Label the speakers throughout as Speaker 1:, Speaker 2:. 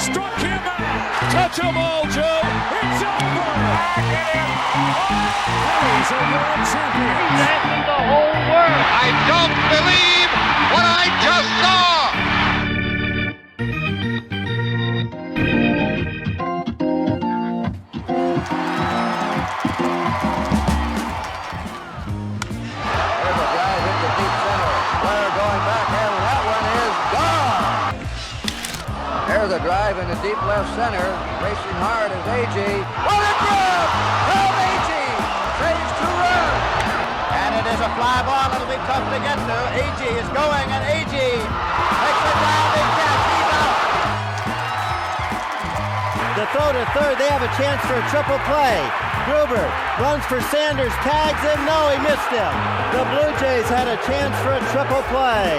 Speaker 1: struck him out. Touch 'em all, Joe. It's over. He's a world champion.
Speaker 2: Dancing the whole world.
Speaker 3: I don't believe what I just saw.
Speaker 4: There's a drive in the deep left center. Racing hard is A.J. What a grab! From A.J. saves 2 runs. And it is a fly ball. It'll be tough to get to. A.J. is going, and A.J. makes a diving catch. He's out.
Speaker 5: The throw to third. They have a chance for a triple play. Gruber runs for Sanders, tags him. No, he missed him. The Blue Jays had a chance for a triple play.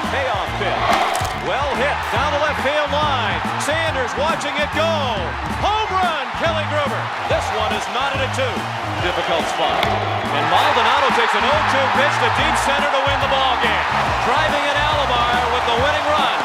Speaker 1: Payoff pitch. Well hit down the left field line. Sanders watching it go. Home run, Kelly Gruber. This one is knotted at 2. Difficult spot. And Maldonado takes an 0-2 pitch to deep center to win the ball game. Driving in Alomar with the winning run.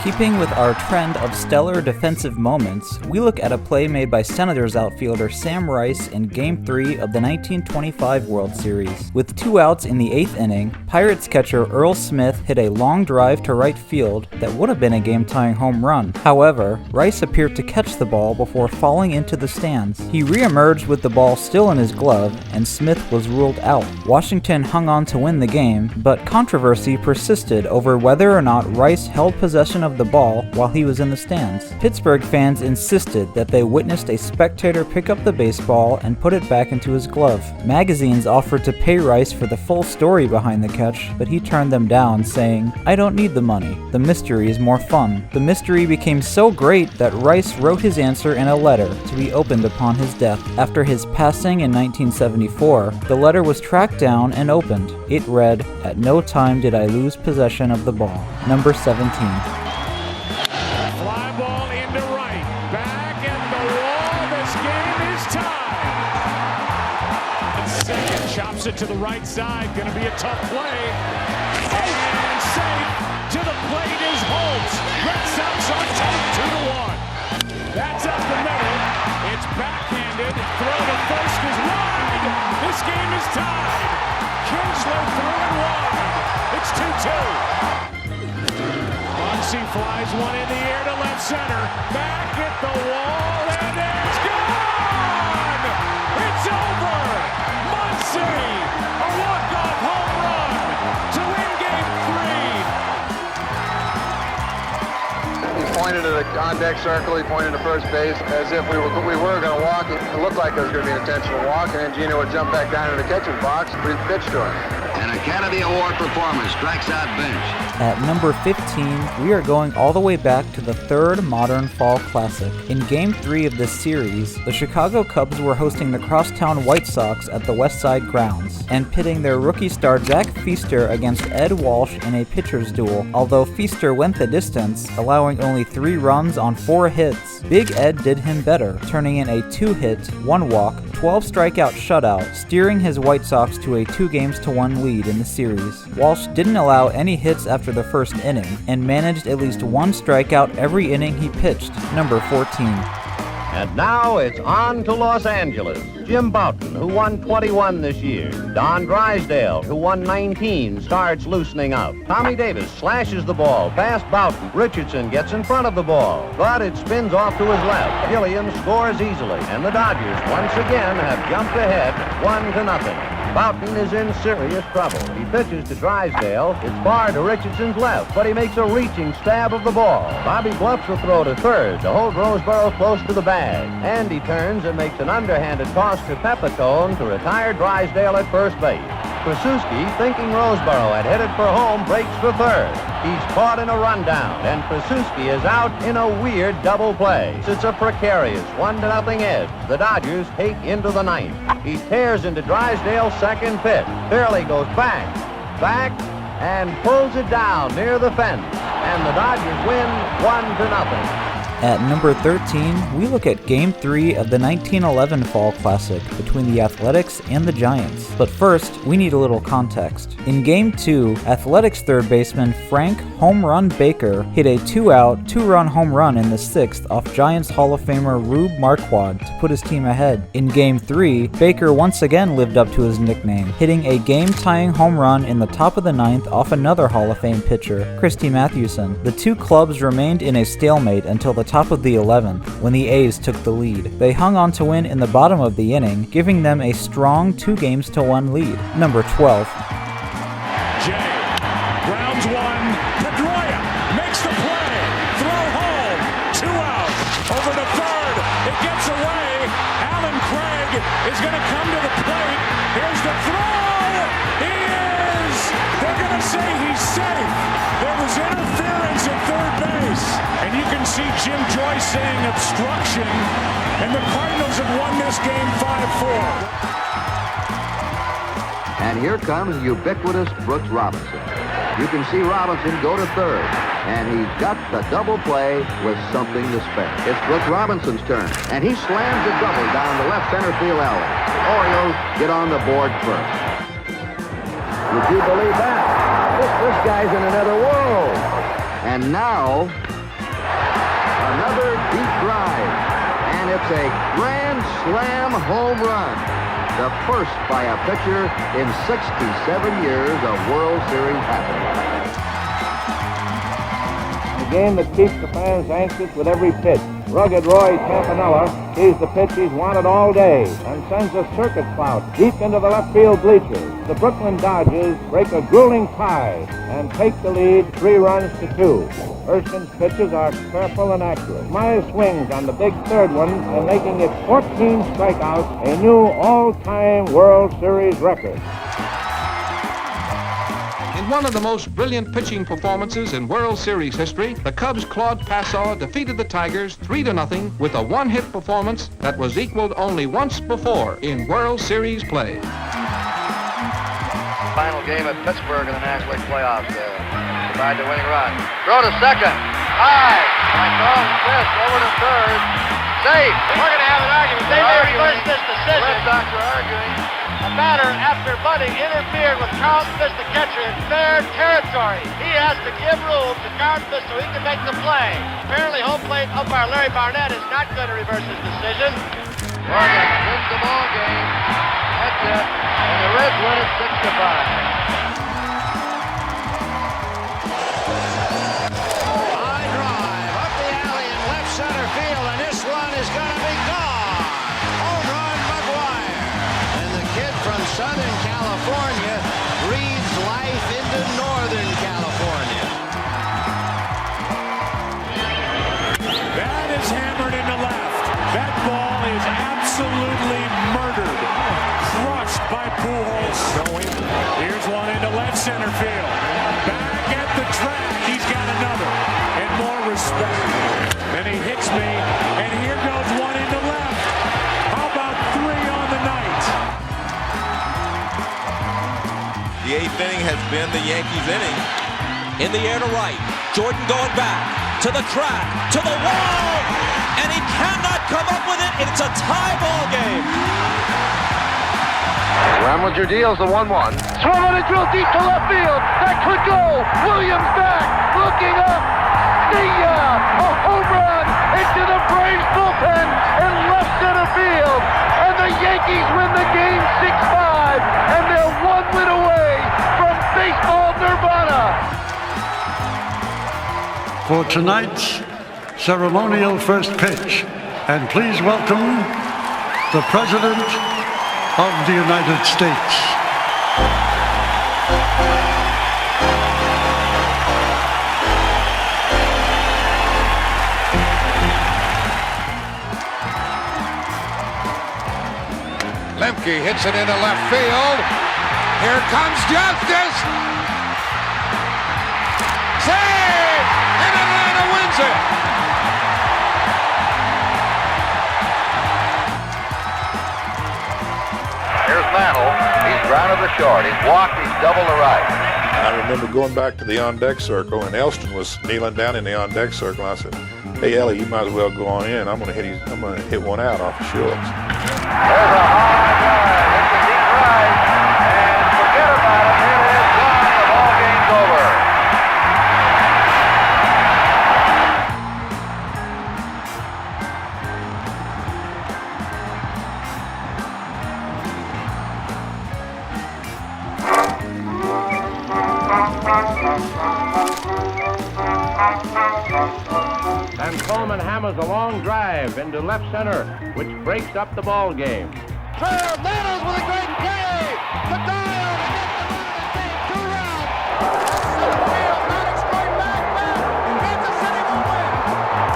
Speaker 6: Keeping with our trend of stellar defensive moments, we look at a play made by Senators outfielder Sam Rice in Game 3 of the 1925 World Series. With 2 outs in the 8th inning, Pirates catcher Earl Smith hit a long drive to right field that would have been a game-tying home run. However, Rice appeared to catch the ball before falling into the stands. He re-emerged with the ball still in his glove, and Smith was ruled out. Washington hung on to win the game, but controversy persisted over whether or not Rice held possession of the ball while he was in the stands. Pittsburgh fans insisted that they witnessed a spectator pick up the baseball and put it back into his glove. Magazines offered to pay Rice for the full story behind the catch, but he turned them down, saying, "I don't need the money. The mystery is more fun." The mystery became so great that Rice wrote his answer in a letter to be opened upon his death. After his passing in 1974, the letter was tracked down and opened. It read, "At no time did I lose possession of the ball." Number 17.
Speaker 1: Chops it to the right side, gonna be a tough play. And safe to the plate is Holtz. Red Sox on top 2-1. That's up the middle. It's backhanded. Throw to first is wide. This game is tied. Kinsler threw it wide. It's 2-2. Muncy flies one in the air to left center. Back at the wall, and it's gone! It's over! A walk-off home run to win Game
Speaker 7: 3. He pointed at the on-deck circle. He pointed to first base as if we were going to walk. It looked like it was going to be an intentional walk, and then Gino would jump back down into the catcher's box and pitch to him.
Speaker 3: An Academy Award performance strikes out bench.
Speaker 6: At number 15, we are going all the way back to the 3rd modern fall classic. In Game 3 of this series, the Chicago Cubs were hosting the crosstown White Sox at the West Side grounds, and pitting their rookie star Zach Feaster against Ed Walsh in a pitcher's duel. Although Feaster went the distance, allowing only 3 runs on 4 hits, Big Ed did him better, turning in a 2-hit, 1-walk, 12 strikeout shutout, steering his White Sox to a 2-1 lead in the series. Walsh didn't allow any hits after the first inning, and managed at least 1 strikeout every inning he pitched. Number 14.
Speaker 8: And now it's on to Los Angeles. Jim Bouton, who won 21 this year. Don Drysdale, who won 19, starts loosening up. Tommy Davis slashes the ball past Bouton. Richardson gets in front of the ball, but it spins off to his left. Gilliam scores easily, and the Dodgers once again have jumped ahead 1-0. Bouton is in serious trouble. He pitches to Drysdale. It's far to Richardson's left, but he makes a reaching stab of the ball. Bobby bluffs a throw to third to hold Roseboro close to the bag. And he turns and makes an underhanded toss to Pepitone to retire Drysdale at first base. Krasuski, thinking Roseboro had headed for home, breaks for third. He's caught in a rundown, and Krasuski is out in a weird double play. It's a precarious 1-0 edge. The Dodgers take into the 9th. He tears into Drysdale's second pitch. Fairley goes back, and pulls it down near the fence. And the Dodgers win 1-0.
Speaker 6: At number 13, we look at Game 3 of the 1911 Fall Classic between the Athletics and the Giants. But first, we need a little context. In Game 2, Athletics third baseman Frank Home Run Baker hit a 2-out, 2-run home run in the 6th off Giants Hall of Famer Rube Marquardt to put his team ahead. In Game 3, Baker once again lived up to his nickname, hitting a game-tying home run in the top of the 9th off another Hall of Fame pitcher, Christy Mathewson. The two clubs remained in a stalemate until the top of the 11th, when the A's took the lead. They hung on to win in the bottom of the inning, giving them a strong 2-1 lead. Number 12.
Speaker 1: Jay grounds one. Pedroia makes the play. Throw home. 2 out. Over to third. It gets away. Alan Craig is going to come to the plate. Here's the throw. He is. They're going to say he's safe. There was interference at third base. And you can see Jim Joyce saying obstruction. And the Cardinals have won this game 5-4.
Speaker 4: And here comes ubiquitous Brooks Robinson. You can see Robinson go to third, and he's got the double play with something to spare. It's Brooks Robinson's turn, and he slams a double down the left center field alley. The Orioles get on the board first. Would you believe that? This guy's in another world. And now, another deep drive, and it's a grand slam home run. The first by a pitcher in 67 years of World Series happening.
Speaker 2: A game that keeps the fans anxious with every pitch. Rugged Roy Campanella sees the pitch he's wanted all day and sends a circuit clout deep into the left field bleachers. The Brooklyn Dodgers break a grueling tie and take the lead 3-2. Erskines' pitches are careful and accurate. Myers swings on the big third one and making it 14 strikeouts, a new all-time World Series record.
Speaker 3: In one of the most brilliant pitching performances in World Series history, the Cubs' Claude Passaw defeated the Tigers 3-0 with a one-hit performance that was equaled only once before in World Series play.
Speaker 7: Final game at Pittsburgh in the National League playoffs. Provide the winning run. Throw to second. High. By Carl Fisk over to third. Safe. We're going to have an argument. They may reverse this decision. Red Sox are arguing.
Speaker 2: A batter after Buddy interfered with Carlton Fisk, the catcher, in fair territory. He has to give room to Carlton Fisk so he can make the play. Apparently, home plate umpire Larry Barnett is not going to reverse his decision.
Speaker 7: Oregon wins the ball game. That's it. And the Reds win it 6-5.
Speaker 2: Center field, and this one is going to be gone. Home run, McGuire. And the kid from Southern California breathes life into Northern California.
Speaker 1: That is hammered into left. That ball is absolutely murdered. Crushed by Pujols. Here's one into left center field. Back at the track, he's got another. And more respect. And he hits me, and here goes one into left. How about 3 on the night?
Speaker 9: The 8th inning has been the Yankees' inning. In the air to right, Jordan going back, to the track, to the wall, and he cannot come up with it. It's a tie ball game.
Speaker 7: Ramlinger deals the 1-1.
Speaker 3: Swung on a drill deep to left field. That could go. Williams back, looking up. See ya! A home run into the Braves bullpen in left center field. And the Yankees win the game 6-5. And they're 1 win away from baseball nirvana.
Speaker 10: For tonight's ceremonial first pitch, and please welcome the President of the United States.
Speaker 3: Lemke hits it into left field. Here comes Justice. Save! And Atlanta wins it.
Speaker 7: Here's Mantle. He's grounded the short. He's walked. He's doubled the right.
Speaker 11: I remember going back to the on-deck circle, and Elston was kneeling down in the on-deck circle. I said, Hey, Ellie, you might as well go on in. I'm gonna hit one out off the shorts.
Speaker 3: There's a high drive. It's a deep right. And forget about it. It is gone. The ball game's over.
Speaker 2: And Coleman hammers a long drive into left center, which breaks up the ball game.
Speaker 3: Turner Matters with a great play. The dial to get the run and save 2 rounds. Center field, Maddox going back. Kansas City will win.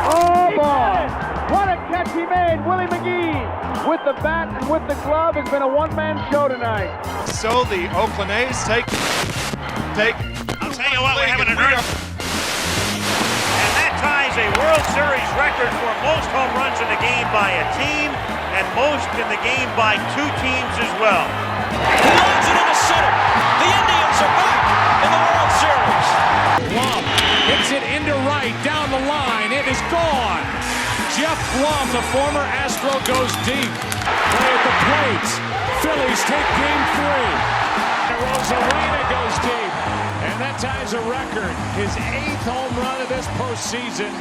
Speaker 1: Oh, boy. What a catch he made. Willie McGee with the bat and with the glove has been a one-man show tonight.
Speaker 12: So the Oakland A's take.
Speaker 13: I'll tell you what, we're having an earth. And that ties a World Series record for most home runs in the game by a team and most in the game by 2 teams as well.
Speaker 9: He runs it into center. The Indians are back in the World Series.
Speaker 1: Blum hits it into right, down the line. It is gone. Jeff Blum, the former Astro, goes deep. Play at the plate. Phillies take game 3. Rosarena goes deep. And that ties a record. His 8th home run of this postseason.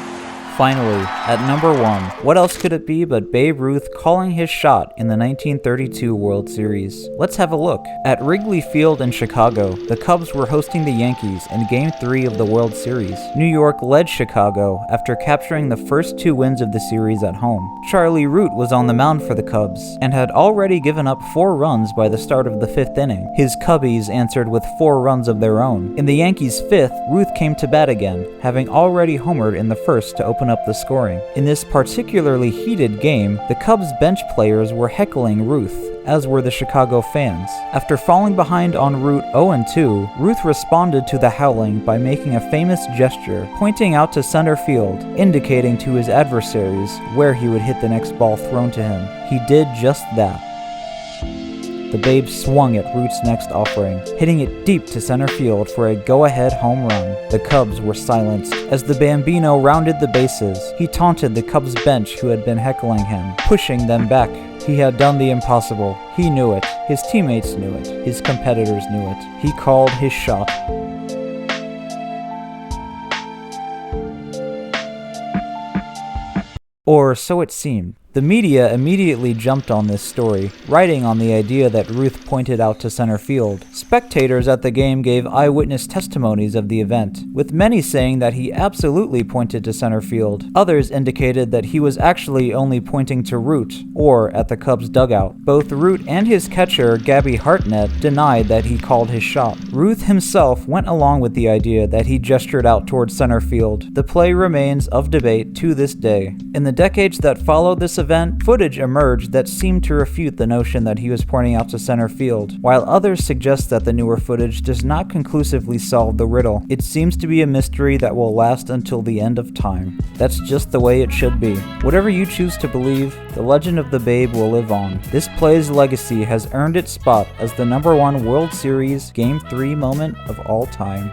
Speaker 6: Finally, at number 1, what else could it be but Babe Ruth calling his shot in the 1932 World Series? Let's have a look. At Wrigley Field in Chicago, the Cubs were hosting the Yankees in Game 3 of the World Series. New York led Chicago after capturing the first 2 wins of the series at home. Charlie Root was on the mound for the Cubs and had already given up 4 runs by the start of the 5th inning. His Cubbies answered with 4 runs of their own. In the Yankees' 5th, Ruth came to bat again, having already homered in the first to open up the scoring. In this particularly heated game, the Cubs bench players were heckling Ruth, as were the Chicago fans. After falling behind en route 0-2, Ruth responded to the howling by making a famous gesture, pointing out to center field, indicating to his adversaries where he would hit the next ball thrown to him. He did just that. The Babe swung at Root's next offering, hitting it deep to center field for a go-ahead home run. The Cubs were silenced. As the Bambino rounded the bases, he taunted the Cubs bench who had been heckling him, pushing them back. He had done the impossible. He knew it. His teammates knew it. His competitors knew it. He called his shot. Or so it seemed. The media immediately jumped on this story, writing on the idea that Ruth pointed out to center field. Spectators at the game gave eyewitness testimonies of the event, with many saying that he absolutely pointed to center field. Others indicated that he was actually only pointing to Root, or at the Cubs dugout. Both Root and his catcher, Gabby Hartnett, denied that he called his shot. Ruth himself went along with the idea that he gestured out towards center field. The play remains of debate to this day. In the decades that followed this event, footage emerged that seemed to refute the notion that he was pointing out to center field, while others suggest that the newer footage does not conclusively solve the riddle. It seems to be a mystery that will last until the end of time. That's just the way it should be. Whatever you choose to believe, the legend of the Babe will live on. This play's legacy has earned its spot as the #1 World Series Game 3 moment of all time.